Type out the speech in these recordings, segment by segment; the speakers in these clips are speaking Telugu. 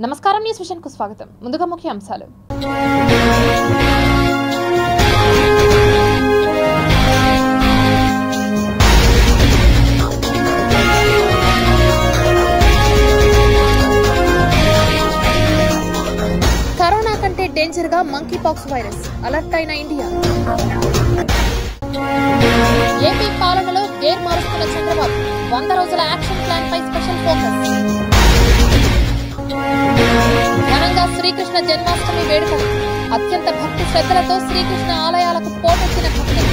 నమస్కారం, న్యూస్ విజన్ కు స్వాగతం. ముందుగా ముఖ్య అంశాలు. కరోనా కంటే డేంజర్ గా మంకీ పాక్స్ వైరస్, అలర్ట్ అయిన ఇండియా. ఏపీ పాలనలో గేర్ మారుస్తున్న చంద్రబాబు, 100 రోజుల యాక్షన్ ప్లాన్ పై స్పెషల్ ఫోకస్. ఘనంగా శ్రీకృష్ణ జన్మాష్టమి వేడుకలు, అత్యంత భక్తి శ్రద్ధలతో శ్రీకృష్ణ ఆలయాలకు పోటెత్తిన భక్తులు.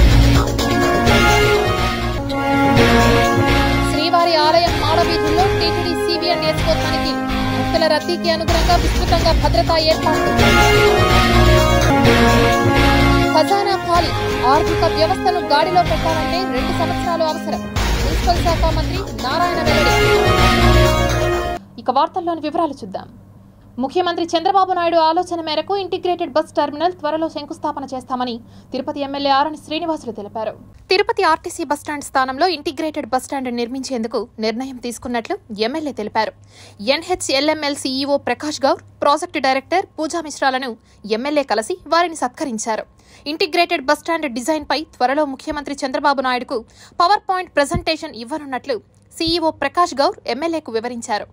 శ్రీవారి ఆలయం మాడవీధుల్లో టీటీడీ సిబిఎన్ ఎస్కో తనిఖీలు, భక్తుల రద్దీకి అనుగుణంగా విస్తృతంగా భద్రతా ఏర్పాట్లు. ఖజానా ఖాళీ, ఆర్థిక వ్యవస్థను గాడిలో పెట్టాలంటే 2 సంవత్సరాలు అవసరం. మున్సిపల్ శాఖ మంత్రి నారాయణ వెల్లడి. ఇక వార్తల్లోని వివరాలు చూద్దాం. ముఖ్యమంత్రి చంద్రబాబు నాయుడు ఆలోచన మేరకు ఇంటిగ్రేటెడ్ బస్ టెర్మినల్ త్వరలో శంకుస్థాపన చేస్తామని తిరుపతి ఎమ్మెల్యే ఆరణి శ్రీనివాసులు తెలిపారు. తిరుపతి ఆర్టీసీ బస్టాండ్ స్థానంలో ఇంటిగ్రేటెడ్ బస్టాండ్ నిర్మించేందుకు నిర్ణయం తీసుకున్నట్లు ఎమ్మెల్యే తెలిపారు. NHLML CEO Prakash Gaur, project director Pooja మిశ్రాలను ఎమ్మెల్యే కలిసి వారిని సత్కరించారు. ఇంటిగ్రేటెడ్ బస్టాండ్ డిజైన్ పై త్వరలో ముఖ్యమంత్రి చంద్రబాబు నాయుడుకు పవర్ పాయింట్ ప్రెజెంటేషన్ ఇవ్వనున్నట్లు సీఈఓ ప్రకాష్ గౌర్ ఎమ్మెల్యేకు వివరించారు.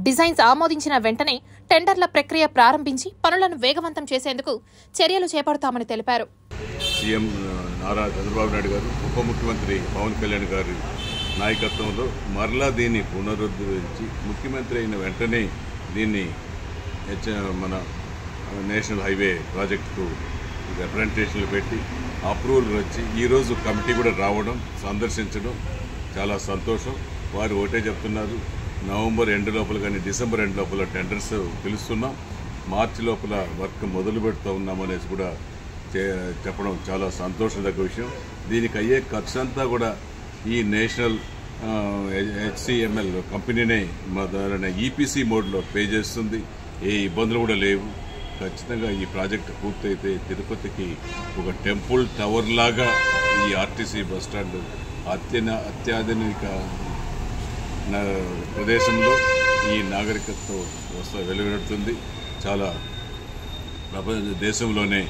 డిజైన్స్ ఆమోదించిన వెంటనే టెండర్ల ప్రక్రియ ప్రారంభించి పనులను వేగవంతం చేసేందుకు చర్యలు చేపడతామని తెలిపారు. సీఎం నారా చంద్రబాబు నాయుడు గారు, ఉప ముఖ్యమంత్రి పవన్ కళ్యాణ్ గారి నాయకత్వంలో మరలా దీన్ని పునరుద్ధరించి ముఖ్యమంత్రి అయిన వెంటనే దీన్ని మన నేషనల్ హైవే ప్రాజెక్టుకు రిప్రజెంటేషన్లు పెట్టి అప్రూవల్ వచ్చి ఈరోజు కమిటీ కూడా రావడం, సందర్శించడం చాలా సంతోషం. వారు ఒకటే చెప్తున్నారు, నవంబర్ ఎండ్ లోపల కానీ డిసెంబర్ ఎండ్ లోపల టెండర్స్ పిలుస్తున్నాం, మార్చి లోపల వర్క్ మొదలు పెడుతూ ఉన్నామనేసి కూడా చెప్పడం చాలా సంతోషదగ్గ విషయం. దీనికి అయ్యే ఖర్చు అంతా కూడా ఈ నేషనల్ హెచ్సిఎంఎల్ కంపెనీనే మా ద్వారా ఈపీసీ మోడ్లో పే చేస్తుంది. ఏ ఇబ్బందులు కూడా లేవు. ఖచ్చితంగా ఈ ప్రాజెక్ట్ పూర్తయితే తిరుపతికి ఒక టెంపుల్ టవర్ లాగా ఈ ఆర్టీసీ బస్టాండ్ అత్యాధునిక ప్రదేశంలో ఈ నాగరికతతో వెలువడుతుంది. చాలా దేశంలోనే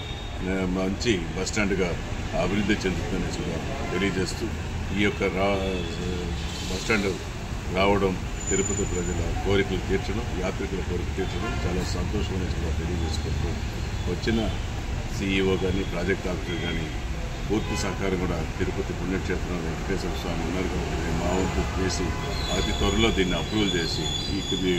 మంచి బస్టాండ్గా అభివృద్ధి చెందుతుందని కూడా తెలియజేస్తూ ఈ యొక్క బస్టాండ్ రావడం తిరుపతి ప్రజల కోరికలు తీర్చడం, యాత్రికుల కోరికలు తీర్చడం చాలా సంతోషమని కూడా తెలియజేసుకుంటూ వచ్చిన సీఈఓ కానీ ప్రాజెక్ట్ ఆఫీసర్ కానీ పూర్తి సహకారం కూడా తిరుపతి పుణ్యక్షేత్రం వెంకటేశ్వర స్వామి ఉన్నారు కాబట్టి మా వంతు చేసి అతి త్వరలో దీన్ని అప్రూవల్ చేసి ఈ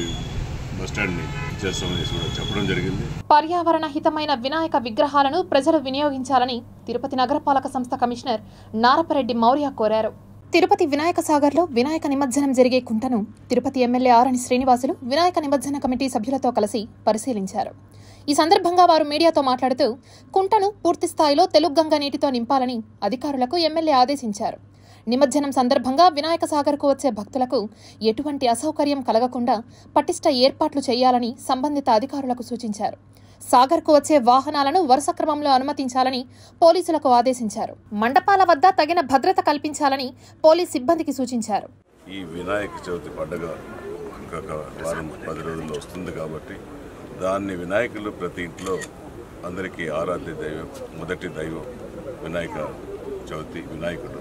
బస్టాండ్ని చేస్తామని కూడా చెప్పడం జరిగింది. పర్యావరణ హితమైన వినాయక విగ్రహాలను ప్రజలు వినియోగించాలని తిరుపతి నగరపాలక సంస్థ కమిషనర్ నారపరెడ్డి మౌర్య కోరారు. తిరుపతి వినాయక సాగర్లో వినాయక నిమజ్జనం జరిగే కుంటను తిరుపతి ఎమ్మెల్యే ఆరణి శ్రీనివాసులు వినాయక నిమజ్జన కమిటీ సభ్యులతో కలిసి పరిశీలించారు. ఈ సందర్భంగా వారు మీడియాతో మాట్లాడుతూ కుంటను పూర్తి స్థాయిలో తెలుగుగంగ నీటితో నింపాలని అధికారులకు ఎమ్మెల్యే ఆదేశించారు. నిమజ్జనం సందర్భంగా వినాయక సాగర్కు వచ్చే భక్తులకు ఎటువంటి అసౌకర్యం కలగకుండా పటిష్ట ఏర్పాట్లు చేయాలని సంబంధిత అధికారులకు సూచించారు. సాగర్కు వచ్చే వాహనాలను వరుస క్రమంలో అనుమతించాలని పోలీసులకు ఆదేశించారు. మండపాల వద్ద తగిన భద్రత కల్పించాలని పోలీస్ సిబ్బందికి సూచించారు. ఈ వినాయక చవితి పండుగ ఇంకొక వారం 10 రోజుల్లో వస్తుంది కాబట్టి దాన్ని వినాయకులు ప్రతి ఇంట్లో అందరికీ ఆరాధ్య దైవం, మొదటి దైవం వినాయక చవితి వినాయకుడు.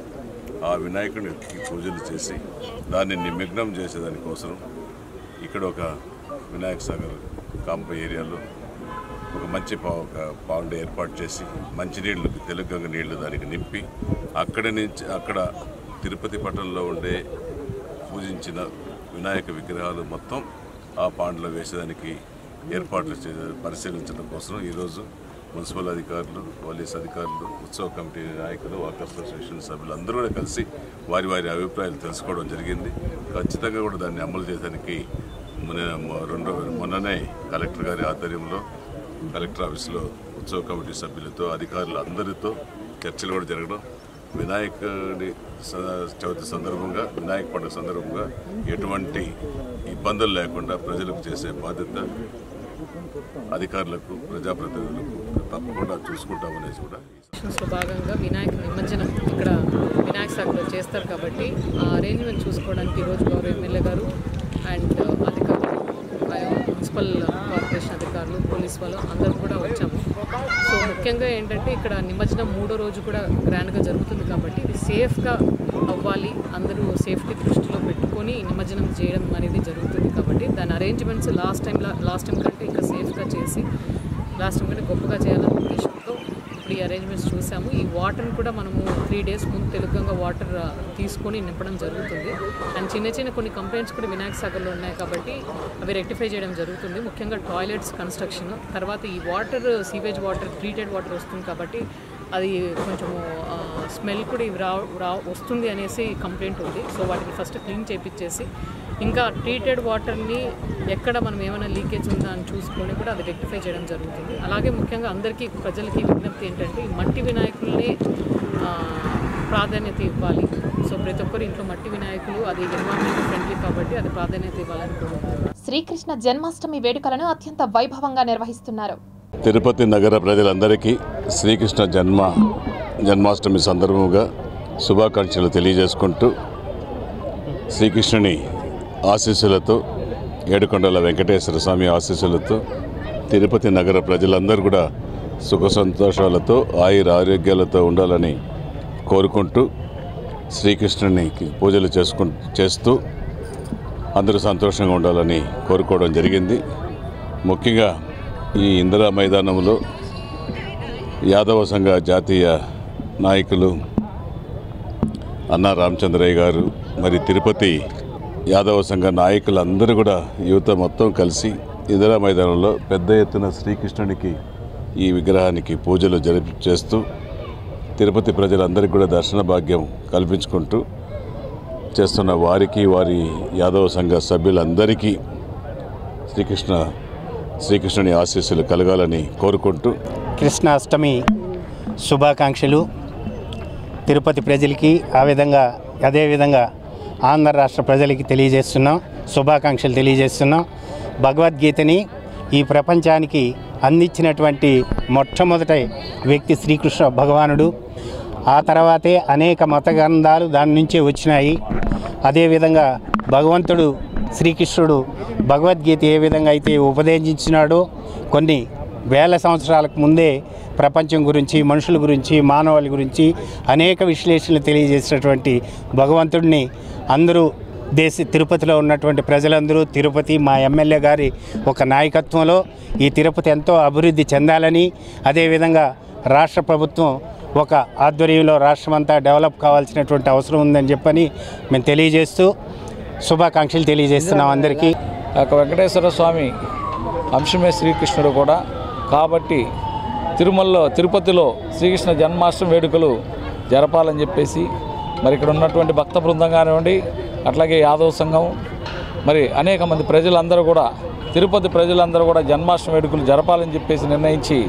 ఆ వినాయకుడికి పూజలు చేసి దాన్ని నిమగ్నం చేసేదానికోసం ఇక్కడ ఒక వినాయక సాగర్ కాంప ఏరియాలో ఒక మంచి పాండ్ ఏర్పాటు చేసి మంచినీళ్ళు, తెలుగుగంగ నీళ్లు దానికి నింపి అక్కడ తిరుపతి పట్టణంలో ఉండే పూజించిన వినాయక విగ్రహాలు మొత్తం ఆ పాండ్లో వేసేదానికి ఏర్పాట్లు పరిశీలించడం కోసం ఈరోజు మున్సిపల్ అధికారులు, పోలీస్ అధికారులు, ఉత్సవ కమిటీ నాయకులు, వాకర్స్ అసోసియేషన్ సభ్యులు అందరూ కూడా కలిసి వారి అభిప్రాయాలు తెలుసుకోవడం జరిగింది. ఖచ్చితంగా కూడా దాన్ని అమలు చేయడానికి మొన్ననే కలెక్టర్ గారి ఆధ్వర్యంలో కలెక్టర్ ఆఫీసులో ఉత్సవ కమిటీ సభ్యులతో, అధికారులు అందరితో చర్చలు కూడా జరగడం, వినాయకుడి చవితి సందర్భంగా, వినాయక పండుగ సందర్భంగా ఎటువంటి ఇబ్బందులు లేకుండా ప్రజలకు చేసే బాధ్యత అధికారులకు, ప్రజాప్రతినిధులకు తప్పకుండా చూసుకుంటామనేసి కూడా భాగంగా వినాయక నిమజ్జనం ఇక్కడ వినాయక సాగర్లో చేస్తారు కాబట్టి ఆ అరేంజ్మెంట్ చూసుకోవడానికి ఈరోజు గౌరవ ఎమ్మెల్యే గారు అండ్ అధికారులు మున్సిపల్ కార్పొరేషన్ అధికారులు, పోలీస్ వాళ్ళు అందరం కూడా వచ్చాము. సో ముఖ్యంగా ఏంటంటే ఇక్కడ నిమజ్జనం 3వ రోజు కూడా గ్రాండ్గా జరుగుతుంది కాబట్టి ఇది సేఫ్గా అవ్వాలి, అందరూ సేఫ్టీ దృష్టిలో పెట్టుకొని నిమజ్జనం చేయడం అనేది జరుగుతుంది కాబట్టి దాని అరేంజ్మెంట్స్ లాస్ట్ టైం కంటే ఇంకా సేఫ్గా చేసి లాస్ట్ టైం కంటే గొప్పగా చేయాలనే ఉద్దేశంతో ఇప్పుడు ఈ అరేంజ్మెంట్స్ చూసాము. ఈ వాటర్ని కూడా మనము 3 days ముందు తెలుగుగా వాటర్ తీసుకొని నింపడం జరుగుతుంది. అండ్ చిన్న కొన్ని కంప్లైంట్స్ కూడా వినాయక సాగర్లో ఉన్నాయి కాబట్టి అవి రెక్టిఫై చేయడం జరుగుతుంది. ముఖ్యంగా టాయిలెట్స్ కన్స్ట్రక్షన్, తర్వాత ఈ water sewage water, treated water వస్తుంది కాబట్టి అది కొంచెము స్మెల్ కూడా ఇవి వస్తుంది అనేసి కంప్లైంట్ ఉంది. సో వాటిని ఫస్ట్ క్లీన్ చేయించేసి ఇంకా ట్రీటెడ్ వాటర్ని ఎక్కడ మనం ఏమైనా లీకేజ్ ఉందా అని చూసుకొని కూడా అది రెక్టిఫై చేయడం జరుగుతుంది. అలాగే ముఖ్యంగా అందరికీ ప్రజలకి విజ్ఞప్తి ఏంటంటే ఈ మట్టి వినాయకుల్ని ప్రాధాన్యత ఇవ్వాలి. సో ప్రతి ఒక్కరు ఇంట్లో మట్టి వినాయకులు, అది ఎన్విరాన్మెంట్ ఫ్రెండ్లీ కాబట్టి అది ప్రాధాన్యత ఇవ్వాలని కోరుకుంటున్నారు. శ్రీకృష్ణ జన్మాష్టమి వేడుకలను అత్యంత వైభవంగా నిర్వహిస్తున్నారు. తిరుపతి నగర ప్రజలందరికీ శ్రీకృష్ణ జన్మాష్టమి సందర్భంగా శుభాకాంక్షలు తెలియజేసుకుంటూ శ్రీకృష్ణుని ఆశీస్సులతో, ఏడుకొండల వెంకటేశ్వర స్వామి ఆశీస్సులతో తిరుపతి నగర ప్రజలందరూ కూడా సుఖ సంతోషాలతో ఆయుర ఆరోగ్యాలతో ఉండాలని కోరుకుంటూ శ్రీకృష్ణునికి పూజలు చేస్తూ అందరూ సంతోషంగా ఉండాలని కోరుకోవడం జరిగింది. ముఖ్యంగా ఈ ఇందిరా మైదానంలో యాదవ సంఘ జాతీయ నాయకులు అన్నా రామచంద్రయ్య గారు, మరి తిరుపతి యాదవ సంఘ నాయకులందరూ కూడా యువత మొత్తం కలిసి ఇందిరా మైదానంలో పెద్ద ఎత్తున శ్రీకృష్ణునికి ఈ విగ్రహానికి పూజలు చేస్తూ తిరుపతి ప్రజలందరికీ కూడా దర్శన భాగ్యం కల్పించుకుంటూ చేస్తున్న వారికి, వారి యాదవ సంఘ సభ్యులందరికీ శ్రీకృష్ణుని ఆశీస్సులు కలగాలని కోరుకుంటూ కృష్ణాష్టమి శుభాకాంక్షలు తిరుపతి ప్రజలకి, అదేవిధంగా ఆంధ్ర రాష్ట్ర ప్రజలకి శుభాకాంక్షలు తెలియజేస్తున్నాం. భగవద్గీతని ఈ ప్రపంచానికి అందించినటువంటి మొట్టమొదటి వ్యక్తి శ్రీకృష్ణ భగవానుడు. ఆ తర్వాతే అనేక మత గ్రంథాలు దాని నుంచే వచ్చినాయి. అదేవిధంగా భగవంతుడు శ్రీకృష్ణుడు భగవద్గీత ఏ విధంగా అయితే ఉపదేశించినాడో కొన్ని వేల సంవత్సరాలకు ముందే ప్రపంచం గురించి, మనుషుల గురించి, మానవాళి గురించి అనేక విశ్లేషణలు తెలియజేసినటువంటి భగవంతుడిని అందరూ తిరుపతిలో ఉన్నటువంటి ప్రజలందరూ, తిరుపతి మా ఎమ్మెల్యే గారి ఒక నాయకత్వంలో ఈ తిరుపతి ఎంతో అభివృద్ధి చెందాలని, అదేవిధంగా రాష్ట్ర ప్రభుత్వం ఒక ఆధ్వర్యంలో రాష్ట్రమంతా డెవలప్ కావాల్సినటువంటి అవసరం ఉందని చెప్పని మేము తెలియజేస్తూ శుభాకాంక్షలు తెలియజేస్తున్నాం అందరికీ. వెంకటేశ్వర స్వామి అంశమే శ్రీకృష్ణుడు కూడా కాబట్టి తిరుపతిలో శ్రీకృష్ణ జన్మాష్టమి వేడుకలు జరపాలని చెప్పేసి మరి ఇక్కడ ఉన్నటువంటి భక్త బృందం కానివ్వండి, అట్లాగే యాదవ సంఘం, మరి అనేక మంది ప్రజలందరూ కూడా తిరుపతి ప్రజలందరూ కూడా జన్మాష్టమి వేడుకలు జరపాలని చెప్పేసి నిర్ణయించి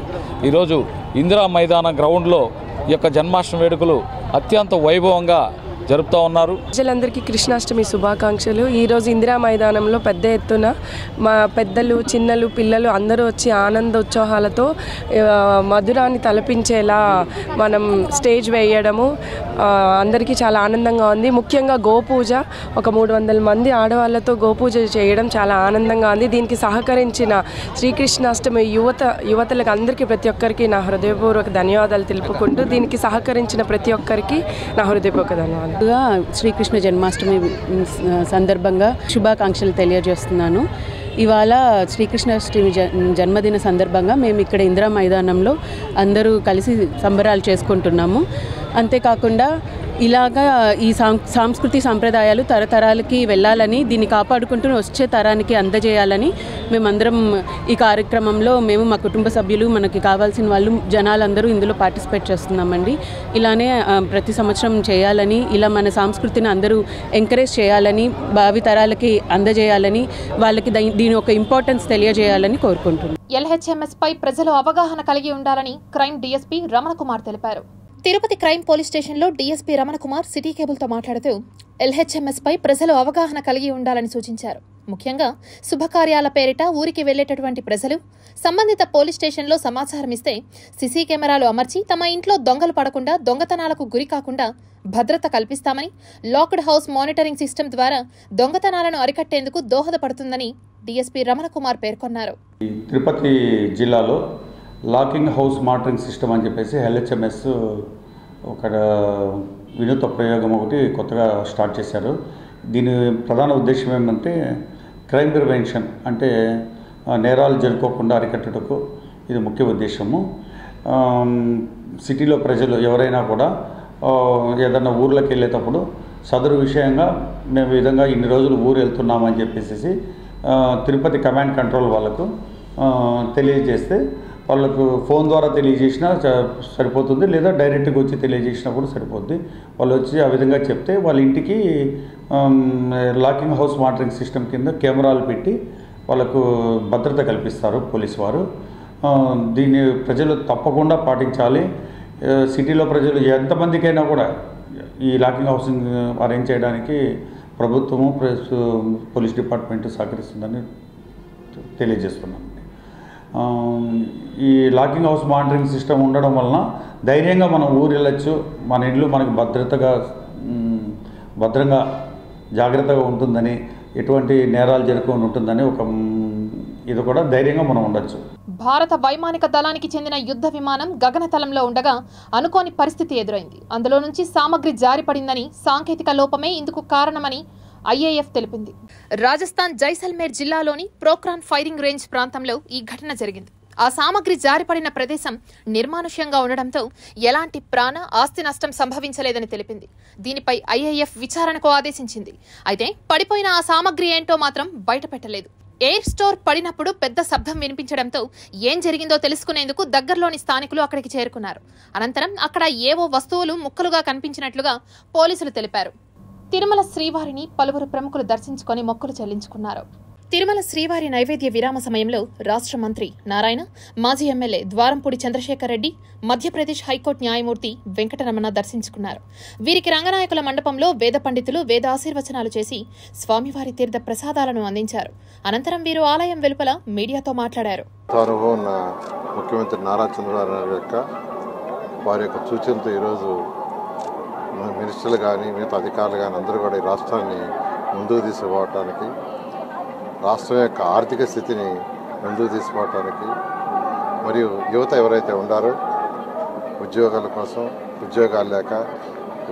ఈరోజు ఇందిరా మైదానం గ్రౌండ్లో ఈ యొక్క జన్మాష్టమి వేడుకలు అత్యంత వైభవంగా జరుపుతూ ఉన్నారు. ప్రజలందరికీ కృష్ణాష్టమి శుభాకాంక్షలు. ఈరోజు ఇందిరా మైదానంలో పెద్ద ఎత్తున మా పెద్దలు, చిన్నలు, పిల్లలు అందరూ వచ్చి ఆనందోత్సాహాలతో మధురాన్ని తలపించేలా మనం స్టేజ్ వేయడము అందరికీ చాలా ఆనందంగా ఉంది. ముఖ్యంగా గోపూజ, ఒక 300 మంది ఆడవాళ్ళతో గోపూజ చేయడం చాలా ఆనందంగా ఉంది. దీనికి సహకరించిన శ్రీకృష్ణాష్టమి యువతలకు అందరికీ, ప్రతి ఒక్కరికి నా హృదయపూర్వక ధన్యవాదాలు తెలుపుకుంటూ దీనికి సహకరించిన ప్రతి ఒక్కరికి నా హృదయపూర్వక ధన్యవాదాలు. శ్రీకృష్ణ జన్మాష్టమి సందర్భంగా శుభాకాంక్షలు తెలియజేస్తున్నాను. ఇవాళ శ్రీకృష్ణాష్టమి జన్మదిన సందర్భంగా మేము ఇక్కడ ఇందిరా మైదానంలో అందరూ కలిసి సంబరాలు చేసుకుంటున్నాము. అంతేకాకుండా ఇలాగా ఈ సాంస్కృతి సంప్రదాయాలు తరతరాలకి వెళ్ళాలని, దీన్ని కాపాడుకుంటూ వచ్చే తరానికి అందజేయాలని మేమందరం ఈ కార్యక్రమంలో మా కుటుంబ సభ్యులు, మనకి కావాల్సిన వాళ్ళు, జనాలందరూ ఇందులో పార్టిసిపేట్ చేస్తున్నామండి. ఇలానే ప్రతి సంవత్సరం చేయాలని, ఇలా మన సంస్కృతిని అందరూ ఎంకరేజ్ చేయాలని, భావి తరాలకి అందజేయాలని, వాళ్ళకి దీని ఒక ఇంపార్టెన్స్ తెలియజేయాలని కోరుకుంటున్నాం. LHMS పై ప్రజలు అవగాహన కలిగి ఉండాలని క్రైమ్ డీఎస్పీ రమణకుమార్ తెలిపారు. తిరుపతి క్రైమ్ పోలీస్ స్టేషన్లో డీఎస్పీ రమణకుమార్ సిటీ కేబుల్తో మాట్లాడుతూ LHMS పై ప్రజలు అవగాహన కలిగి ఉండాలని సూచించారు. ముఖ్యంగా శుభకార్యాల పేరిట ఊరికి వెళ్లేటటువంటి ప్రజలు సంబంధిత పోలీస్ స్టేషన్లో సమాచారం ఇస్తే సీసీ కెమెరాలు అమర్చి తమ ఇంట్లో దొంగలు పడకుండా, దొంగతనాలకు గురి కాకుండా భద్రత కల్పిస్తామని, లాక్డ్ హౌస్ మానిటరింగ్ సిస్టమ్ ద్వారా దొంగతనాలను అరికట్టేందుకు దోహదపడుతుందని డీఎస్పీ రమణకుమార్ పేర్కొన్నారు. తిరుపతి జిల్లాలో లాకింగ్ హౌస్ మానిటరింగ్ సిస్టమ్ అని చెప్పేసి LHMS ఒక వినూత్న ప్రయోగం ఒకటి కొత్తగా స్టార్ట్ చేశారు. దీని ప్రధాన ఉద్దేశం ఏమంటే క్రైమ్ ప్రివెన్షన్, అంటే నేరాలు జరుపుకోకుండా అరికట్టుటకు ఇది ముఖ్య ఉద్దేశము. సిటీలో ప్రజలు ఎవరైనా కూడా ఏదన్నా ఊర్లోకి వెళ్ళేటప్పుడు సదరు విషయంగా మేము విధంగా ఇన్ని రోజులు ఊరు వెళ్తున్నామని చెప్పేసి తిరుపతి కమాండ్ కంట్రోల్ వాళ్ళకు తెలియజేస్తే వాళ్ళకు ఫోన్ ద్వారా తెలియజేసినా సరిపోతుంది, లేదా డైరెక్ట్గా వచ్చి తెలియజేసినా కూడా సరిపోద్ది. వాళ్ళు వచ్చి ఆ విధంగా చెప్తే వాళ్ళ ఇంటికి లాకింగ్ హౌస్ మానిటరింగ్ సిస్టమ్ కింద కెమెరాలు పెట్టి వాళ్ళకు భద్రత కల్పిస్తారు పోలీసు వారు. దీన్ని ప్రజలు తప్పకుండా పాటించాలి. సిటీలో ప్రజలు ఎంతమందికైనా కూడా ఈ లాకింగ్ హౌసింగ్ అరేంజ్ చేయడానికి ప్రభుత్వము పోలీస్ డిపార్ట్మెంట్ సహకరిస్తుందని తెలియజేస్తున్నాం. ఈ లాకింగ్ హౌస్ మానిటరింగ్ సిస్టమ్ ఉండడం వలన ధైర్యంగా మనం ఊరు వెళ్ళచ్చు, మన ఇల్లు మనకు భద్రంగా జాగ్రత్తగా ఉంటుందని, ఎటువంటి నేరాలు జరగకుండా ఉంటుందని ఇది కూడా ధైర్యంగా మనం ఉండొచ్చు. భారత వైమానిక దళానికి చెందిన యుద్ధ విమానం గగనతలంలో ఉండగా అనుకోని పరిస్థితి ఎదురైంది. అందులో నుంచి సామగ్రి జారిపడిందని, సాంకేతిక లోపమే ఇందుకు కారణమని IAF తెలిపింది. రాజస్థాన్ జైసల్మేర్ జిల్లాలోని ప్రోక్రాన్ ఫైరింగ్ రేంజ్ ప్రాంతంలో ఈ ఘటన జరిగింది. ఆ సామగ్రి జారిపడిన ప్రదేశం నిర్మానుష్యంగా ఉండడంతో ఎలాంటి ప్రాణ ఆస్తి నష్టం సంభవించలేదని తెలిపింది. దీనిపై IAF విచారణకు ఆదేశించింది. అయితే పడిపోయిన ఆ సామగ్రి ఏంటో మాత్రం బయటపెట్టలేదు. ఎయిర్ స్టోర్ పడినప్పుడు పెద్ద శబ్దం వినిపించడంతో ఏం జరిగిందో తెలుసుకునేందుకు దగ్గరలోని స్థానికులు అక్కడికి చేరుకున్నారు. అనంతరం అక్కడ ఏవో వస్తువులు ముక్కలుగా కనిపించినట్లుగా పోలీసులు తెలిపారు. తిరుమల శ్రీవారిని పలువురు ప్రముఖులు దర్శించుకొని మొక్కులు చెల్లించుకున్నారు. తిరుమల శ్రీవారి నైవేద్య విరామ సమయంలో రాష్ట్ర మంత్రి నారాయణ, మాజీ ఎమ్మెల్యే ద్వారంపూడి చంద్రశేఖర్ రెడ్డి, మధ్యప్రదేశ్ హైకోర్టు న్యాయమూర్తి వెంకటరమణ దర్శించుకున్నారు. వీరికి రంగనాయకుల మండపంలో వేద పండితులు వేద ఆశీర్వచనాలు చేసి స్వామివారి తీర్థ ప్రసాదాలను అందించారు. అనంతరం వీరు ఆలయం వెలుపల మీడియాతో మాట్లాడారు. ముఖ్యమంత్రి నారా చంద్రబాబు నాయుడు వారి యొక్క సూచనతో ఈరోజు మినిస్టర్లు కానీ మిగతా అధికారులు కానీ అందరూ కూడా ఈ రాష్ట్రాన్ని ముందుకు తీసుకుపోవటానికి, రాష్ట్రం యొక్క ఆర్థిక స్థితిని ముందుకు తీసుకోవటానికి, మరియు యువత ఎవరైతే ఉండారో ఉద్యోగాల కోసం ఉద్యోగాలు లేక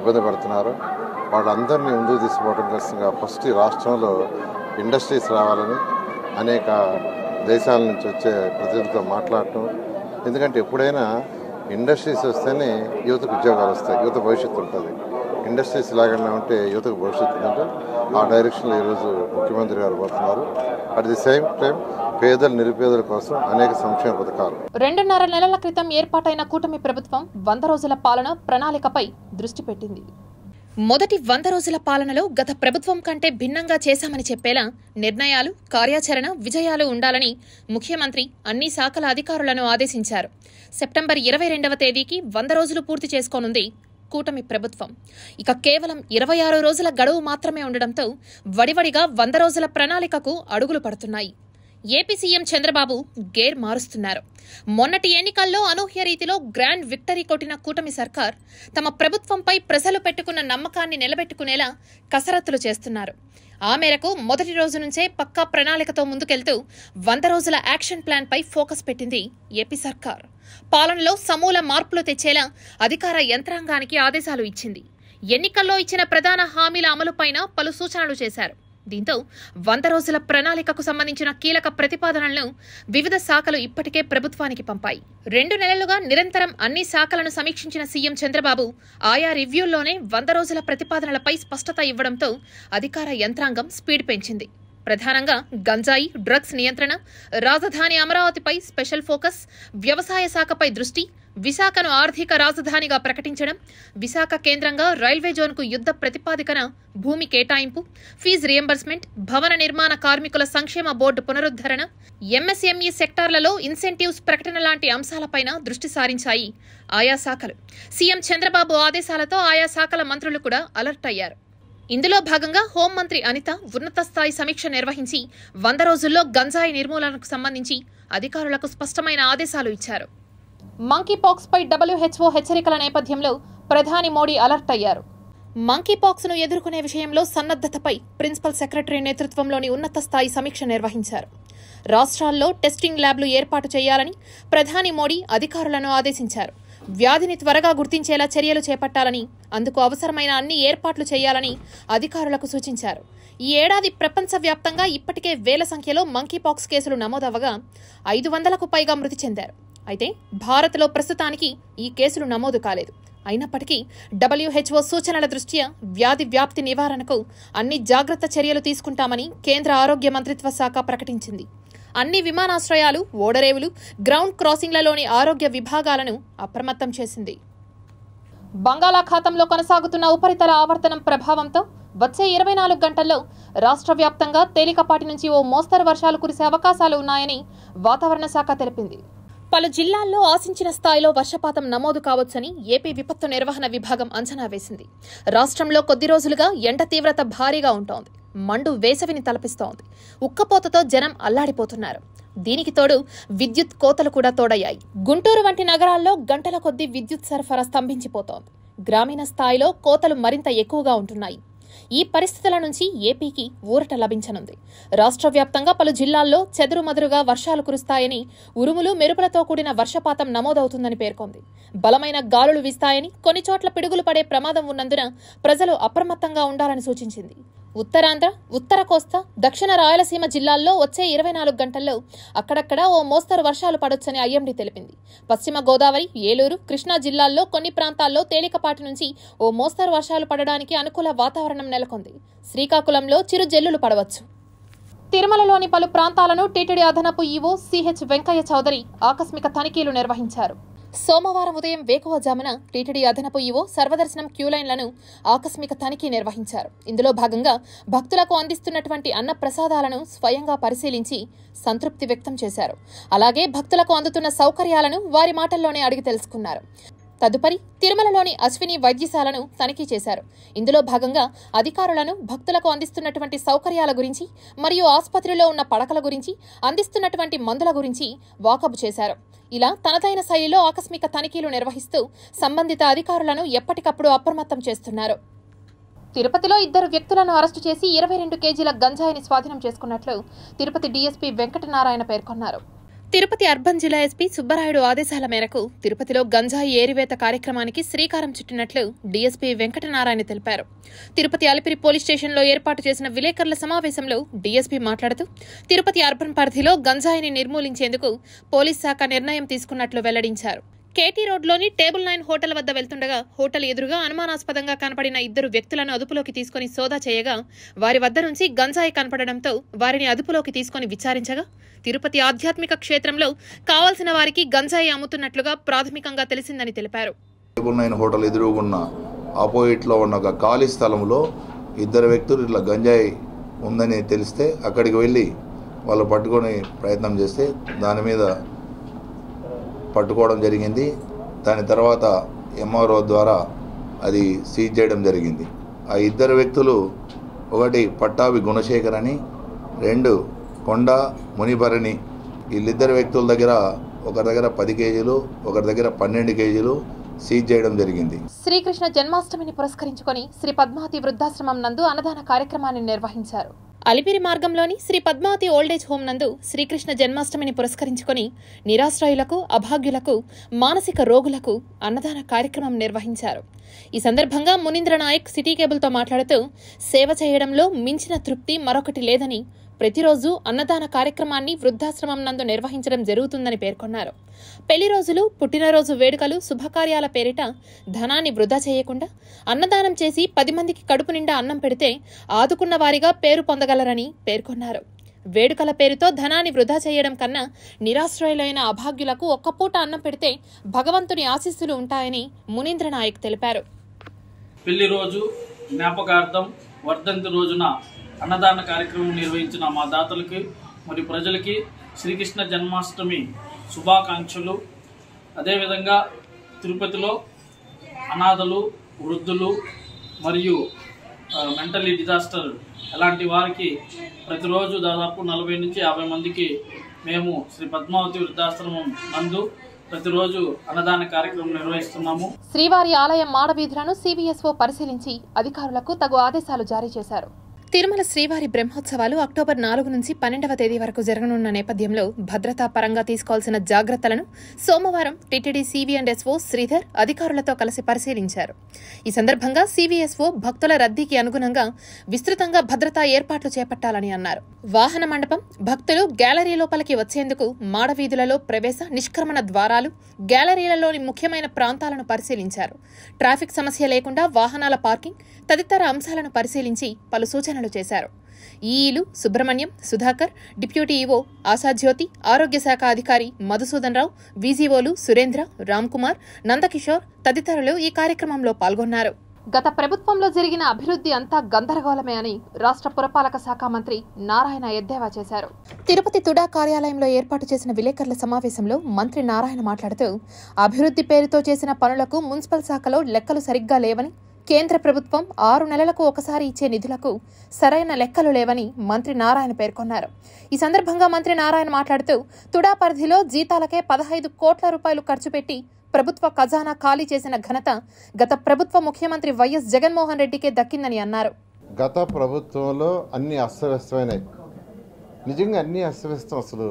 ఇబ్బంది పడుతున్నారో వాళ్ళందరినీ ముందుకు తీసుకోవడం కోసంగా ఫస్ట్ ఈ రాష్ట్రంలో ఇండస్ట్రీస్ రావాలని అనేక దేశాల నుంచి వచ్చే ప్రజలతో మాట్లాడటం. ఎందుకంటే ఎప్పుడైనా ఇండస్ట్రీస్ వస్తేనే యువతకు ఉద్యోగాలు వస్తాయి, యువత భవిష్యత్తు ఉంటుంది. ఇండస్ట్రీస్ లాగానే ఉంటే యువతకు భవిష్యత్తు ఉంటే ఆ డైరెక్షన్లో ఈరోజు ముఖ్యమంత్రి గారు పోతున్నారు. అట్ ది సేమ్ టైం పేదల నిరుపేదల కోసం అనేక సంక్షేమ పథకాలు. 2.5 నెలల క్రితం ఏర్పాటైన కూటమి ప్రభుత్వం 100 రోజుల పాలన ప్రణాళికపై దృష్టి పెట్టింది. మొదటి 100 రోజుల పాలనలో గత ప్రభుత్వం కంటే భిన్నంగా చేశామని చెప్పేలా నిర్ణయాలు, కార్యాచరణ, విజయాలు ఉండాలని ముఖ్యమంత్రి అన్ని శాఖల అధికారులను ఆదేశించారు. సెప్టెంబర్ 22వ తేదీకి 100 రోజులు పూర్తి చేసుకోనుంది కూటమి ప్రభుత్వం. ఇక కేవలం 26 రోజుల గడువు మాత్రమే ఉండడంతో వడివడిగా 100 రోజుల ప్రణాళికకు అడుగులు పడుతున్నాయి. ఏపీ సీఎం చంద్రబాబు గేర్ మారుస్తున్నారు. మొన్నటి ఎన్నికల్లో అనూహ్య రీతిలో గ్రాండ్ విక్టరీ కొట్టిన కూటమి సర్కార్ తమ ప్రభుత్వంపై ప్రజలు పెట్టుకున్న నమ్మకాన్ని నిలబెట్టుకునేలా కసరత్తులు చేస్తున్నారు. ఆ మేరకు మొదటి రోజు నుంచే పక్కా ప్రణాళికతో ముందుకెళ్తూ 100 రోజుల యాక్షన్ ప్లాన్ పై ఫోకస్ పెట్టింది ఏపీ సర్కార్. పాలనలో సమూల మార్పులు తెచ్చేలా అధికార యంత్రాంగానికి ఆదేశాలు ఇచ్చింది. ఎన్నికల్లో ఇచ్చిన ప్రధాన హామీల అమలుపైన పలు సూచనలు చేశారు. దీంతో 100 రోజుల ప్రణాళికకు సంబంధించిన కీలక ప్రతిపాదనలను వివిధ శాఖలు ఇప్పటికే ప్రభుత్వానికి పంపాయి. 2 నెలలుగా నిరంతరం అన్ని శాఖలను సమీక్షించిన సీఎం చంద్రబాబు ఆయా రివ్యూల్లోనే 100 రోజుల ప్రతిపాదనలపై స్పష్టత ఇవ్వడంతో అధికార యంత్రాంగం స్పీడ్ పెంచింది. ప్రధానంగా గంజాయి, డ్రగ్స్ నియంత్రణ, రాజధాని అమరావతిపై స్పెషల్ ఫోకస్, వ్యవసాయ శాఖపై దృష్టి, విశాఖను ఆర్థిక రాజధానిగా ప్రకటించడం, విశాఖ కేంద్రంగా రైల్వే జోన్కు యుద్ధ ప్రతిపాదికన భూమి కేటాయింపు, ఫీజు రియంబర్స్మెంట్, భవన నిర్మాణ కార్మికుల సంక్షేమ బోర్డు పునరుద్ధరణ, ఎంఎస్ఎంఈ సెక్టార్లలో ఇన్సెంటివ్స్ ప్రకటన లాంటి అంశాలపైన దృష్టి సారించాయి ఆయా శాఖలు. సీఎం చంద్రబాబు ఆదేశాలతో ఆయా శాఖల మంత్రులు కూడా అలర్ట్ అయ్యారు. ఇందులో భాగంగా హోంమంత్రి అనిత ఉన్నత స్థాయి సమీక్ష నిర్వహించి 100 రోజుల్లో గంజాయి నిర్మూలనకు సంబంధించి అధికారులకు స్పష్టమైన ఆదేశాలు ఇచ్చారు. మంకీ పాక్స్ పై WHO హెచ్చరికల నేపథ్యంలో ప్రధాని మోడీ అలర్ట్ అయ్యారు. మంకీపాక్స్ ను ఎదుర్కొనే విషయంలో సన్నద్ధతపై ప్రిన్సిపల్ సెక్రటరీ నేతృత్వంలోని ఉన్నత స్థాయి సమీక్ష నిర్వహించారు. రాష్ట్రాల్లో టెస్టింగ్ ల్యాబ్లు ఏర్పాటు చేయాలని ప్రధాని మోడీ అధికారులను ఆదేశించారు. వ్యాధిని త్వరగా గుర్తించేలా చర్యలు చేపట్టాలని, అందుకు అవసరమైన అన్ని ఏర్పాట్లు చేయాలని అధికారులకు సూచించారు. ఈ ఏడాది ప్రపంచవ్యాప్తంగా ఇప్పటికే వేల సంఖ్యలో మంకీపాక్స్ కేసులు నమోదవగా 500కు పైగా మృతి చెందారు. అయితే భారత్లో ప్రస్తుతానికి ఈ కేసులు నమోదు కాలేదు. అయినప్పటికీ WHO సూచనల దృష్ట్యా వ్యాధి వ్యాప్తి నివారణకు అన్ని జాగ్రత్త చర్యలు తీసుకుంటామని కేంద్ర ఆరోగ్య మంత్రిత్వ శాఖ ప్రకటించింది. అన్ని విమానాశ్రయాలు, ఓడరేవులు, గ్రౌండ్ క్రాసింగ్లలోని ఆరోగ్య విభాగాలను అప్రమత్తం చేసింది. బంగాళాఖాతంలో కొనసాగుతున్న ఉపరితల ఆవర్తనం ప్రభావంతో వచ్చే 24 గంటల్లో రాష్ట్ర వ్యాప్తంగా తేలికపాటి నుంచి ఓ మోస్తరు వర్షాలు కురిసే అవకాశాలు ఉన్నాయని వాతావరణ శాఖ తెలిపింది. పలు జిల్లాల్లో ఆశించిన స్థాయిలో వర్షపాతం నమోదు కావచ్చని ఏపీ విపత్తు నిర్వహణ విభాగం అంచనా వేసింది. రాష్ట్రంలో కొద్ది రోజులుగా ఎండ తీవ్రత భారీగా ఉంటోంది. మండు వేసవిని తలపిస్తోంది. ఉక్కపోతతో జనం అల్లాడిపోతున్నారు. దీనికి తోడు విద్యుత్ కోతలు కూడా తోడయ్యాయి. గుంటూరు వంటి నగరాల్లో గంటల కొద్దీ విద్యుత్ సరఫరా స్తంభించిపోతోంది. గ్రామీణ స్థాయిలో కోతలు మరింత ఎక్కువగా ఉంటున్నాయి. ఈ పరిస్థితుల నుంచి ఏపీకి ఊరట లభించనుంది. రాష్ట్ర వ్యాప్తంగా పలు జిల్లాల్లో చెదురుమదురుగా వర్షాలు కురుస్తాయని, ఉరుములు మెరుపులతో కూడిన వర్షపాతం నమోదవుతుందని పేర్కొంది. బలమైన గాలులు వీస్తాయని, కొన్ని చోట్ల పిడుగులు పడే ప్రమాదం ఉన్నందున ప్రజలు అప్రమత్తంగా ఉండాలని సూచించింది. ఉత్తరాంధ్ర, ఉత్తర కోస్తా, దక్షిణ రాయలసీమ జిల్లాల్లో వచ్చే 24 గంటల్లో అక్కడక్కడ ఓ మోస్తరు వర్షాలు పడొచ్చని ఐఎండీ తెలిపింది. పశ్చిమ గోదావరి, ఏలూరు, కృష్ణా జిల్లాల్లో కొన్ని ప్రాంతాల్లో తేలికపాటి నుంచి ఓ మోస్తరు వర్షాలు పడడానికి అనుకూల వాతావరణం నెలకొంది. శ్రీకాకుళంలో చిరు జల్లులు పడవచ్చు. తిరుమలలోని పలు ప్రాంతాలను టీటీడీ అదనపు ఈవో సిహెచ్ వెంకయ్య చౌదరి ఆకస్మిక తనిఖీలు నిర్వహించారు. సోమవారం ఉదయం వేకువజామున టీటీడీ అదనపు ఈవో సర్వదర్శనం క్యూలైన్లను ఆకస్మిక తనిఖీ నిర్వహించారు. ఇందులో భాగంగా భక్తులకు అందిస్తున్నటువంటి అన్న ప్రసాదాలను స్వయంగా పరిశీలించి సంతృప్తి వ్యక్తం చేశారు. అలాగే భక్తులకు అందుతున్న సౌకర్యాలను వారి మాటల్లోనే అడిగి తెలుసుకున్నారు. తదుపరి తిరుమలలోని అశ్విని వైద్యశాలను తనిఖీ చేశారు. ఇందులో భాగంగా అధికారులను భక్తులకు అందిస్తున్నటువంటి సౌకర్యాల గురించి మరియు ఆసుపత్రిలో ఉన్న పడకల గురించి, అందిస్తున్నటువంటి మందుల గురించి వాకబు చేశారు. ఇలా తనదైన శైలిలో ఆకస్మిక తనిఖీలు నిర్వహిస్తూ సంబంధిత అధికారులను ఎప్పటికప్పుడు అప్రమత్తం చేస్తున్నారు. తిరుపతిలో 2 వ్యక్తులను అరెస్టు చేసి 22 కేజీల గంజాయిని స్వాధీనం చేసుకున్నట్లు తిరుపతి డీఎస్పీ వెంకటనారాయణ పేర్కొన్నారు. తిరుపతి అర్బన్ జిల్లా ఎస్పీ సుబ్బరాయుడు ఆదేశాల మేరకు తిరుపతిలో గంజాయి ఏరివేత కార్యక్రమానికి శ్రీకారం చుట్టినట్లు డీఎస్పీ వెంకటనారాయణ తెలిపారు. తిరుపతి అలిపిరి పోలీస్ స్టేషన్లో ఏర్పాటు చేసిన విలేకరుల సమావేశంలో డీఎస్పీ మాట్లాడుతూ తిరుపతి అర్బన్ పరిధిలో గంజాయిని నిర్మూలించేందుకు పోలీస్ శాఖ నిర్ణయం తీసుకున్నట్లు వెల్లడించారు. కేటీ రోడ్లోని టేబుల్ 9 హోటల్ వద్ద వెళ్తుండగా హోటల్ ఎదురుగా అనుమానాస్పదంగా కనపడిన 2 వ్యక్తులను అదుపులోకి తీసుకుని సోదా చేయగా వారి వద్ద నుంచి గంజాయి కనపడడంతో వారిని అదుపులోకి తీసుకుని విచారించగా తిరుపతి ఆధ్యాత్మిక క్షేత్రంలో కావాల్సిన వారికి గంజాయి అమ్ముతున్నట్లుగా ప్రాథమికంగా తెలిసిందని తెలిపారు. టేబుల్ 9 హోటల్ ఎదురుగున్న ఆపోజిట్లో ఉన్న ఒక ఖాళీ స్థలంలో 2 వ్యక్తులు ఇట్లా గంజాయి ఉందని తెలిస్తే అక్కడికి వెళ్ళి వాళ్ళు పట్టుకొని ప్రయత్నం చేస్తే దాని మీద పట్టుకోవడం జరిగింది. దాని తర్వాత ఎంఆర్ఓ ద్వారా అది సీజ్ చేయడం జరిగింది. ఆ 2 వ్యక్తులు, ఒకటి పట్టాభి గుణశేఖర్ అని, 2 కొండ మునిభరణి. వీళ్ళిద్దరు వ్యక్తుల దగ్గర ఒకరి దగ్గర 10 కేజీలు, ఒకరి దగ్గర 12 కేజీలు సీజ్ చేయడం జరిగింది. శ్రీకృష్ణ జన్మాష్టమిని పురస్కరించుకొని శ్రీ పద్మావతి వృద్ధాశ్రమం నందు అన్నదాన కార్యక్రమాన్ని నిర్వహించారు. అలిపిరి మార్గంలోని శ్రీ పద్మావతి ఓల్డేజ్ హోం నందు శ్రీకృష్ణ జన్మాష్టమిని పురస్కరించుకొని నిరాశ్రయులకు, అభాగ్యులకు, మానసిక రోగులకు అన్నదాన కార్యక్రమం నిర్వహించారు. ఈ సందర్భంగా మునీంద్ర నాయక్ సిటీ కేబుల్తో మాట్లాడుతూ సేవ చేయడంలో మించిన తృప్తి మరొకటి లేదని, ప్రతిరోజు అన్నదాన కార్యక్రమాన్ని వృద్ధాశ్రమం నందు నిర్వహించడం జరుగుతుందని పేర్కొన్నారు. పెళ్లి రోజులు, పుట్టినరోజు వేడుకలు, శుభకార్యాల పేరిట ధనాన్ని వృధా చేయకుండా అన్నదానం చేసి 10 మందికి కడుపు నిండా అన్నం పెడితే ఆదుకున్న వారిగా పేరు పొందగలరని పేర్కొన్నారు. వేడుకల పేరుతో ధనాన్ని వృధా చేయడం కన్నా నిరాశ్రయులైన అభాగ్యులకు ఒక్కపూట అన్నం పెడితే భగవంతుని ఆశీస్సులు ఉంటాయని మునీంద్ర నాయక్ తెలిపారు. పెళ్లి రోజు, జ్ఞాపకార్థం, వర్ధంతి రోజున అన్నదాన కార్యక్రమం నిర్వహించిన మా దాతలకి మరియు ప్రజలకి శ్రీకృష్ణ జన్మాష్టమి శుభాకాంక్షలు. అదేవిధంగా తిరుపతిలో అనాథలు, వృద్ధులు మరియు మెంటలీ డిజాస్టర్ అలాంటి వారికి ప్రతిరోజు దాదాపు 40 నుంచి 50 మందికి మేము శ్రీ పద్మావతి వృద్ధాశ్రమం నందు ప్రతిరోజు అన్నదాన కార్యక్రమం నిర్వహిస్తున్నాము. శ్రీవారి ఆలయం మాడవీధులను సివిఎస్ఓ పరిశీలించి అధికారులకు తగు ఆదేశాలు జారీ చేశారు. తిరుమల శ్రీవారి బ్రహ్మోత్సవాలు అక్టోబర్ 4 నుంచి 12వ తేదీ వరకు జరగనున్న నేపథ్యంలో భద్రతా పరంగా తీసుకోవాల్సిన జాగ్రత్తలను సోమవారం టీటీడీ సివిఎండ్ఎస్ఓ శ్రీధర్ అధికారులతో కలిసి పరిశీలించారు. ఈ సందర్భంగా సివిఎస్ఓ భక్తుల రద్దీకి అనుగుణంగా విస్తృతంగా భద్రతా ఏర్పాట్లు చేపట్టాలని అన్నారు. వాహన మండపం, భక్తులు గ్యాలరీ లోపలికి వచ్చేందుకు మాడవీధులలో ప్రవేశ నిష్క్రమణ ద్వారాలు, గ్యాలరీలలోని ముఖ్యమైన ప్రాంతాలను పరిశీలించారు. ట్రాఫిక్ సమస్య లేకుండా వాహనాల పార్కింగ్ తదితర అంశాలను పరిశీలించి పలు సూచనలు చేశారు. ఈఈలు సుబ్రహ్మణ్యం, సుధాకర్, డిప్యూటీ ఈవో ఆశాజ్యోతి, ఆరోగ్య శాఖ అధికారి మధుసూదన్ రావు, వీజీఓలు సురేంద్ర, రామ్కుమార్, నందకిషోర్ తదితరులు ఈ కార్యక్రమంలో పాల్గొన్నారు. గత ప్రభుత్వంలో జరిగిన అభివృద్ధి అంతా గందరగోళమే అని రాష్ట్ర పురపాలక శాఖ మంత్రి నారాయణ ఎద్దేవా చేశారు. తిరుపతి తుడా కార్యాలయంలో ఏర్పాటు చేసిన విలేకరుల సమావేశంలో మంత్రి నారాయణ మాట్లాడుతూ అభివృద్ధి పేరుతో చేసిన పనులకు మున్సిపల్ శాఖలో లెక్కలు సరిగ్గా లేవని, కేంద్ర ప్రభుత్వం 6 నెలలకు ఒకసారి ఇచ్చే నిధులకు సరైన లెక్కలు లేవని మంత్రి నారాయణ పేర్కొన్నారు. ఈ సందర్భంగా మంత్రి నారాయణ మాట్లాడుతూ తుడా పరిధిలో జీతాలకే 15 కోట్ల రూపాయలు ఖర్చు పెట్టి ప్రభుత్వ ఖజానా ఖాళీ చేసిన ఘనత గత ప్రభుత్వ ముఖ్యమంత్రి వైఎస్ జగన్మోహన్ రెడ్డికే దక్కిందని అన్నారు. గత ప్రభుత్వంలో అన్ని అస్తవ్యస్తమైనాయి, నిజంగా అన్ని అస్తవ్యస్తం. అసలు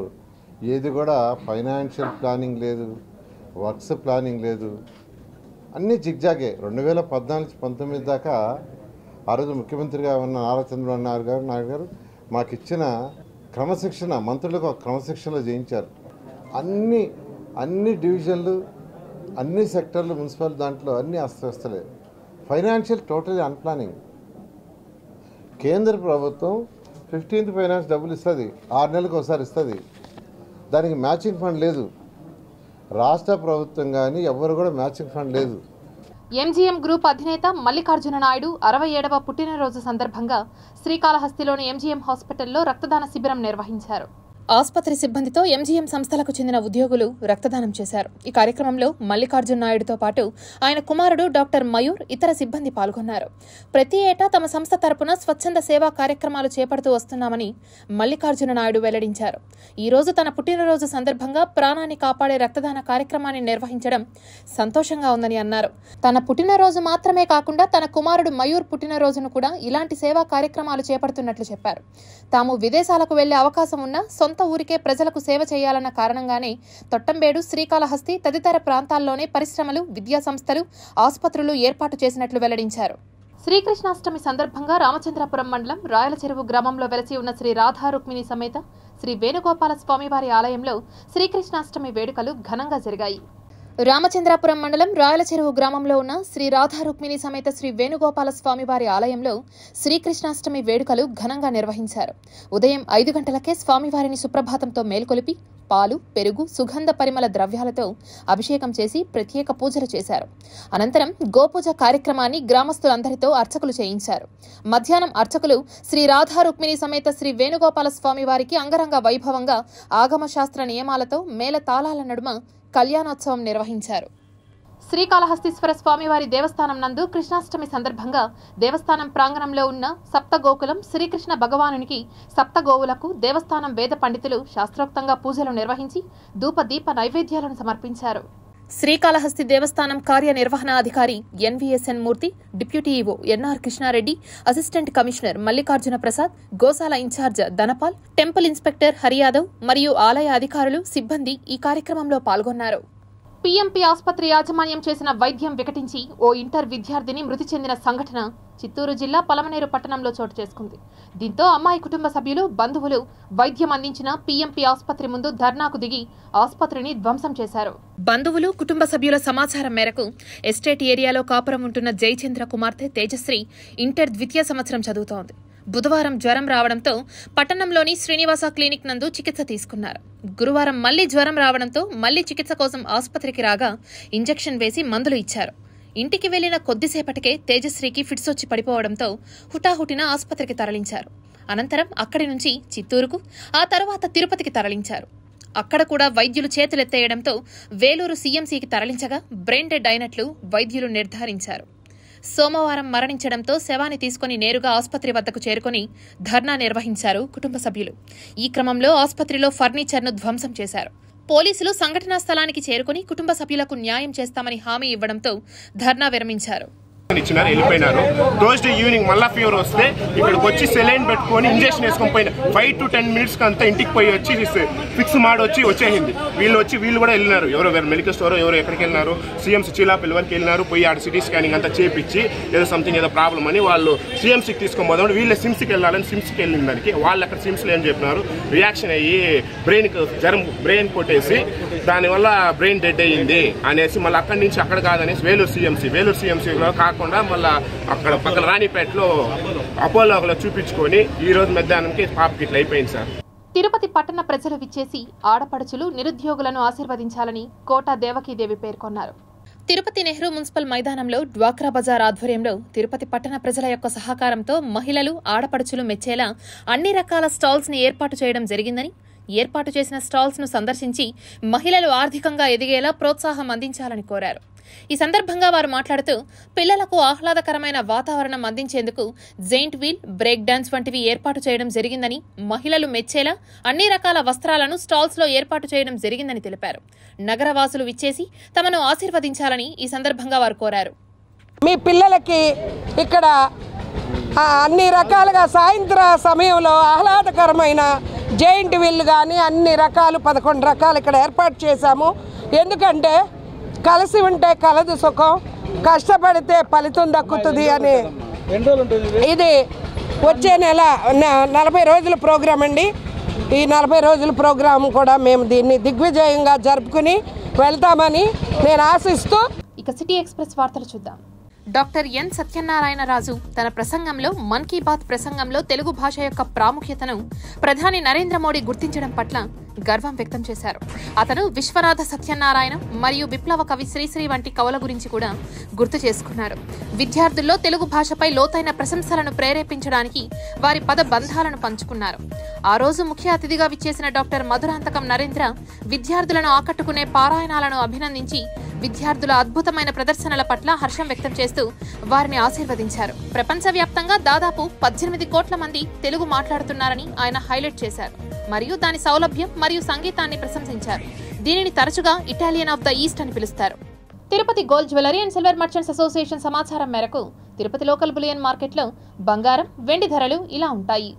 ఏది కూడా ఫైనాన్షియల్ ప్లానింగ్ లేదు, వర్క్స్ ప్లానింగ్ లేదు, అన్నీ జిగ్జాగే. 2014-19 దాకా ఆ రోజు ముఖ్యమంత్రిగా ఉన్న నారా చంద్రబాబు నాయుడు గారు మాకు ఇచ్చిన క్రమశిక్షణ, మంత్రులకు క్రమశిక్షణలో చేయించారు. అన్ని డివిజన్లు, అన్ని సెక్టర్లు, మున్సిపల్ దాంట్లో అన్ని అస్తవ్యస్తలే. Financial totally అన్ప్లానింగ్. కేంద్ర ప్రభుత్వం 15th ఫైనాన్స్ డబ్బులు ఇస్తుంది, 6 నెలలకు ఒకసారి ఇస్తుంది, దానికి మ్యాచింగ్ ఫండ్ లేదు. రాష్ట్ర ప్రభుత్వం కానీ ఎవరు కూడా మ్యాచింగ్ ఫండ్ లేదు. ఎంజీఎం గ్రూప్ అధినేత మల్లికార్జున నాయుడు 67వ పుట్టినరోజు సందర్భంగా శ్రీకాళహస్తిలోని ఎంజీఎం హాస్పిటల్లో రక్తదాన శిబిరం నిర్వహించారు. ఆసుపత్రి సిబ్బందితో ఎంజీఎం సంస్థలకు చెందిన ఉద్యోగులు రక్తదానం చేశారు. ఈ కార్యక్రమంలో మల్లికార్జున నాయుడుతో పాటు ఆయన కుమారుడు డాక్టర్ మయూర్, ఇతర సిబ్బంది పాల్గొన్నారు. ప్రతి ఏటా తమ సంస్థ తరపున స్వచ్ఛంద సేవా కార్యక్రమాలు చేపడుతూ వస్తున్నామని మల్లికార్జున నాయుడు వెల్లడించారు. ఈ రోజు తన పుట్టినరోజు సందర్భంగా ప్రాణాన్ని కాపాడే రక్తదాన కార్యక్రమాన్ని నిర్వహించడం సంతోషంగా ఉందని అన్నారు. తన పుట్టినరోజు మాత్రమే కాకుండా తన కుమారుడు మయూర్ పుట్టినరోజును కూడా ఇలాంటి సేవా కార్యక్రమాలు చేపడుతున్నట్లు చెప్పారు. తాము విదేశాలకు వెళ్లే అవకాశం ఉన్న సొంత ఊరికే ప్రజలకు సేవ చేయాలన్న కారణంగానే తొట్టంబేడు, శ్రీకాళహస్తి తదితర ప్రాంతాల్లోనే పరిశ్రమలు, విద్యా సంస్థలు, ఆసుపత్రులు ఏర్పాటు చేసినట్లు వెల్లడించారు. శ్రీకృష్ణాష్టమి సందర్భంగా రామచంద్రాపురం మండలం రాయల చెరువు గ్రామంలో వెలసి ఉన్న శ్రీ రాధా రుక్మిణి సమేత శ్రీ వేణుగోపాల స్వామివారి ఆలయంలో శ్రీకృష్ణాష్టమి వేడుకలు ఘనంగా జరిగాయి. రామచంద్రాపురం మండలం రాయల చెరువు గ్రామంలో ఉన్న శ్రీ రాధా రుక్మిణి సమేత శ్రీ వేణుగోపాల స్వామివారి ఆలయంలో శ్రీకృష్ణాష్టమి వేడుకలు ఘనంగా నిర్వహించారు. ఉదయం 5 గంటలకే స్వామివారిని సుప్రభాతంతో మేల్కొలిపి పాలు, పెరుగు, సుగంధ పరిమళ ద్రవ్యాలతో అభిషేకం చేసి ప్రత్యేక పూజలు చేశారు. అనంతరం గోపూజ కార్యక్రమాన్ని గ్రామస్తులందరితో అర్చకులు చేయించారు. మధ్యాహ్నం అర్చకులు శ్రీ రాధా రుక్మిణి సమేత శ్రీ వేణుగోపాల స్వామివారికి అంగరంగ వైభవంగా ఆగమశాస్త్ర నియమాలతో మేళ తాళాల నడుమ కళ్యాణోత్సవం నిర్వహించారు. శ్రీకాళహస్తీశ్వర స్వామివారి దేవస్థానం నందు కృష్ణాష్టమి సందర్భంగా దేవస్థానం ప్రాంగణంలో ఉన్న సప్తగోకులం శ్రీకృష్ణ భగవానునికి సప్తగోవులకు దేవస్థానం వేద పండితులు శాస్త్రోక్తంగా పూజలు నిర్వహించి ధూపదీప నైవేద్యాలను సమర్పించారు. శ్రీకాళహస్తి దేవస్థానం కార్యనిర్వహణాధికారి NVSN Murthy, deputy EO NR Krishnareddy, assistant commissioner Mallikarjuna Prasad, గోశాల incharge Dhanapal, temple inspector Hariyadav మరియు ఆలయ అధికారులు, సిబ్బంది ఈ కార్యక్రమంలో పాల్గొన్నారు. పీఎంపీ ఆసుపత్రి యాజమాన్యం చేసిన వైద్యం వికటించి ఓ ఇంటర్ విద్యార్థిని మృతి చెందిన సంఘటన చిత్తూరు జిల్లా పలమనేరు పట్టణంలో చోటు చేసుకుంది. దీంతో అమ్మాయి కుటుంబ సభ్యులు, బంధువులు వైద్యం అందించిన పీఎంపీ ఆసుపత్రి ముందు ధర్నాకు దిగి ఆసుపత్రిని ధ్వంసం చేశారు. బంధువులు, కుటుంబ సభ్యుల సమాచారం మేరకు ఎస్టేట్ ఏరియాలో కాపురం ఉంటున్న జయచంద్ర కుమార్తె తేజశ్రీ ఇంటర్ ద్వితీయ సంవత్సరం చదువుతోంది. బుధవారం జ్వరం రావడంతో పట్టణంలోని శ్రీనివాస క్లినిక్ నందు చికిత్స తీసుకున్నారు. గురువారం మళ్లీ జ్వరం రావడంతో మళ్లీ చికిత్స కోసం ఆసుపత్రికి రాగా ఇంజెక్షన్ వేసి మందులు ఇచ్చారు. ఇంటికి వెళ్లిన కొద్దిసేపటికే తేజశ్రీకి ఫిట్స్ వచ్చి పడిపోవడంతో హుటాహుటిన ఆసుపత్రికి తరలించారు. అనంతరం అక్కడి నుంచి చిత్తూరుకు, ఆ తర్వాత తిరుపతికి తరలించారు. అక్కడ కూడా వైద్యులు చేతులెత్తేయడంతో వేలూరు సీఎంసీకి తరలించగా బ్రెయిన్ డెడ్ అయినట్లు వైద్యులు నిర్ధారించారు. సోమవారం మరణించడంతో శవాన్ని తీసుకుని నేరుగా ఆసుపత్రి వద్దకు చేరుకుని ధర్నా నిర్వహించారు కుటుంబ సభ్యులు. ఈ క్రమంలో ఆసుపత్రిలో ఫర్నిచర్ను ధ్వంసం చేశారు. పోలీసులు సంఘటనా స్థలానికి చేరుకుని కుటుంబ సభ్యులకు న్యాయం చేస్తామని హామీ ఇవ్వడంతో ధర్నా విరమించారు. ఇచ్చినారు, వెళ్ళిపోయినారు. థర్స్డే ఈవినింగ్ మళ్ళా ఫీవర్ వస్తే ఇక్కడికి వచ్చి సెలైన్ పెట్టుకొని ఇంజెక్షన్ వేసుకొని పోయిన 5 to 10 minutes అంతా ఇంటికి పోయి వచ్చి ఫిక్స్ మాడి వచ్చేసింది. వీళ్ళు కూడా వెళ్ళినారు. ఎవరో మెడికల్ స్టోర్ ఎవరో ఎక్కడికి వెళ్ళినారు, సిఎంసి చీలాపల్లి వరకు వెళ్ళినారు. పోయి ఆడ సిటీ స్కానింగ్ అంతా చేపించి ఏదో సంథింగ్ ఏదో ప్రాబ్లం అని వాళ్ళు సిఎంసికి తీసుకొని పోదాం, వీళ్ళే సిమ్స్కి వెళ్ళాలని సిమ్స్కి వెళ్ళిన దానికి వాళ్ళు అక్కడ సిమ్స్లో ఏం చెప్పినారు, రియాక్షన్ అయ్యి బ్రెయిన్ కొట్టేసి దానివల్ల బ్రెయిన్ డెడ్ అయ్యింది అనేసి మళ్ళీ అక్కడి నుంచి అక్కడ కాదనేసి వేలూరు సిఎంసిలో కాకుండా మళ్ళీ అక్కడ పక్కన రాణిపేటలో అపోలోలో చూపించుకొని ఈ రోజు మధ్యాహ్నంకి పాపకి ఇట్లా అయిపోయింది సార్. తిరుపతి పట్టణ ప్రజలు విచ్చేసి ఆడపడుచులు నిరుద్యోగులను ఆశీర్వదించాలని కోట దేవకీదేవి పేర్కొన్నారు. తిరుపతి నెహ్రూ మున్సిపల్ మైదానంలో డ్వాక్రా బజార్ ఆధ్వర్యంలో తిరుపతి పట్టణ ప్రజల యొక్క సహకారంతో మహిళలు ఆడపడుచులు మెచ్చేలా అన్ని రకాల స్టాల్స్ ని ఏర్పాటు చేయడం జరిగిందని, ఏర్పాటు చేసిన స్టాల్స్ ను సందర్శించి మహిళలు ఆర్థికంగా ఎదిగేలా ప్రోత్సాహం అందించాలని కోరారు. ఈ సందర్భంగా వారు మాట్లాడుతూ పిల్లలకు ఆహ్లాదకరమైన వాతావరణం అందించేందుకు జెయింట్ వీల్, బ్రేక్ డాన్స్ వంటివి ఏర్పాటు చేయడం జరిగిందని, మహిళలు మెచ్చేలా అన్ని రకాల వస్త్రాలను స్టాల్స్ లో ఏర్పాటు చేయడం జరిగిందని తెలిపారు. నగరవాసులు విచ్చేసి తమను ఆశీర్వదించాలని ఈ సందర్భంగా వారు కోరారు. మీ పిల్లలకి ఇక్కడ అన్ని రకాలుగా సాయంత్ర సమయంలో ఆహ్లాదకరమైన జెయింట్ వీల్ కానీ అన్ని రకాలు 11 రకాలు ఇక్కడ ఏర్పాటు చేశాము. ఎందుకంటే కలిసి ఉంటే కలదు సుఖం, కష్టపడితే ఫలితం దక్కుతుంది అని. ఇది వచ్చే నెల 40 రోజుల ప్రోగ్రాం అండి. ఈ 40 రోజుల ప్రోగ్రాం కూడా మేము దీన్ని దిగ్విజయంగా జరుపుకుని వెళ్తామని నేను ఆశిస్తూ. ఇక సిటీ ఎక్స్ప్రెస్ వార్తలు చూద్దాం. డాక్టర్ ఎన్ సత్యనారాయణ రాజు తన ప్రసంగంలో మన్ కీ బాత్ ప్రసంగంలో తెలుగు భాష యొక్క ప్రాముఖ్యతను ప్రధాని నరేంద్ర మోడీ గుర్తించడం పట్ల గర్వం వ్యక్తం చేశారు. అతను విశ్వనాథ సత్యనారాయణ మరియు విప్లవ కవి శ్రీశ్రీ వంటి కవుల గురించి కూడా గుర్తు చేసుకున్నారు. విద్యార్థుల్లో తెలుగు భాషపై లోతైన ప్రశంసలను ప్రేరేపించడానికి వారి పద బంధాలను పంచుకున్నారు. ఆ రోజు ముఖ్య అతిథిగా విచ్చేసిన డాక్టర్ మధురాంతకం నరేంద్ర విద్యార్థులను ఆకట్టుకునే పారాయణాలను అభినందించి విద్యార్థుల అద్భుతమైన ప్రదర్శనల పట్ల హర్షం వ్యక్తం చేస్తూ వారిని ఆశీర్వదించారు. ప్రపంచవ్యాప్తంగా దాదాపు 18 కోట్ల మంది తెలుగు మాట్లాడుతున్నారని ఆయన హైలైట్ చేశారు మరియు దాని సౌలభ్యం మరియు సంగీతాన్ని ప్రశంసించారు. దీనిని తరచుగా ఇటాలియన్ ఆఫ్ ద ఈస్ట్ అని పిలుస్తారు. Tirupati gold jewellery and silver merchants association సమాచారం మేరకు తిరుపతి లోకల్ బులియన్ మార్కెట్లో బంగారం, వెండి ధరలు ఇలా ఉంటాయి.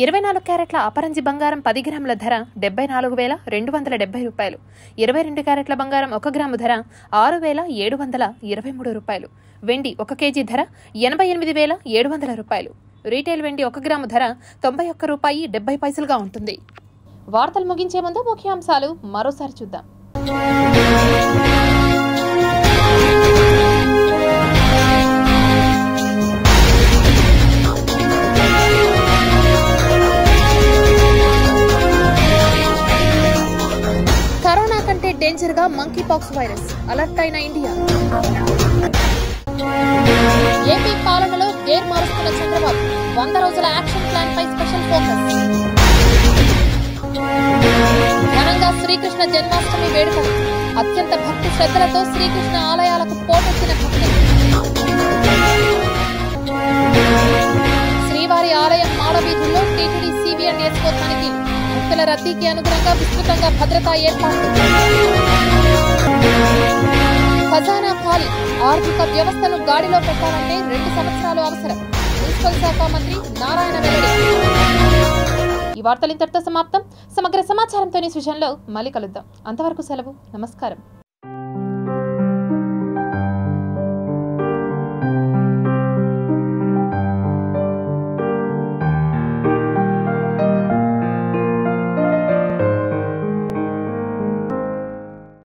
24 క్యారెట్ల అపరంజి బంగారం 10 గ్రాముల ధర 74,270 రూపాయలు. 22 క్యారెట్ల బంగారం 1 గ్రాము ధర 6,723 రూపాయలు. వెండి 1 కేజీ ధర 88,700 రూపాయలు. రీటైల్ వెండి 1 గ్రాము ధర 91 రూపాయి 70 పైసలుగా ఉంటుంది. వార్తలు ముగించే ముందు ముఖ్యాంశాలు మరోసారి చూద్దాం. కరోనా కంటే డేంజర్ గా మంకీ పాక్స్ వైరస్, అలర్ట్ అయిన ఇండియా. ఏపీ పాలనలో గేర్ మారుస్తున్న చంద్రబాబు, 100 రోజుల యాక్షన్ ప్లాన్ పై స్పెషల్ ఫోకస్. ఘనంగా శ్రీకృష్ణ జన్మాష్టమి వేడుకలు, అత్యంత భక్తి శ్రద్ధలతో శ్రీకృష్ణ ఆలయాలకు పోటెత్తిన భక్తులు. శ్రీవారి ఆలయం మాడవీధుల్లో టీటీడీ సిబిఎన్ఎస్ఓ తనిఖీలు, భక్తుల రద్దీకి అనుగుణంగా విస్తృతంగా భద్రతా ఏర్పాట్లు. ఖజానా ఖాళీ, ఆర్థిక వ్యవస్థను గాడిలో పెట్టాలంటే 2 సంవత్సరాలు అవసరం. మున్సిపల్ శాఖ మంత్రి నారాయణ వెల్లడి. ఈ వార్తలు ఇంతటితో సమాప్తం. సమగ్ర సమాచారంతోని సృజనలో మళ్ళీ కలుద్దాం. అంతవరకు సెలవు. నమస్కారం.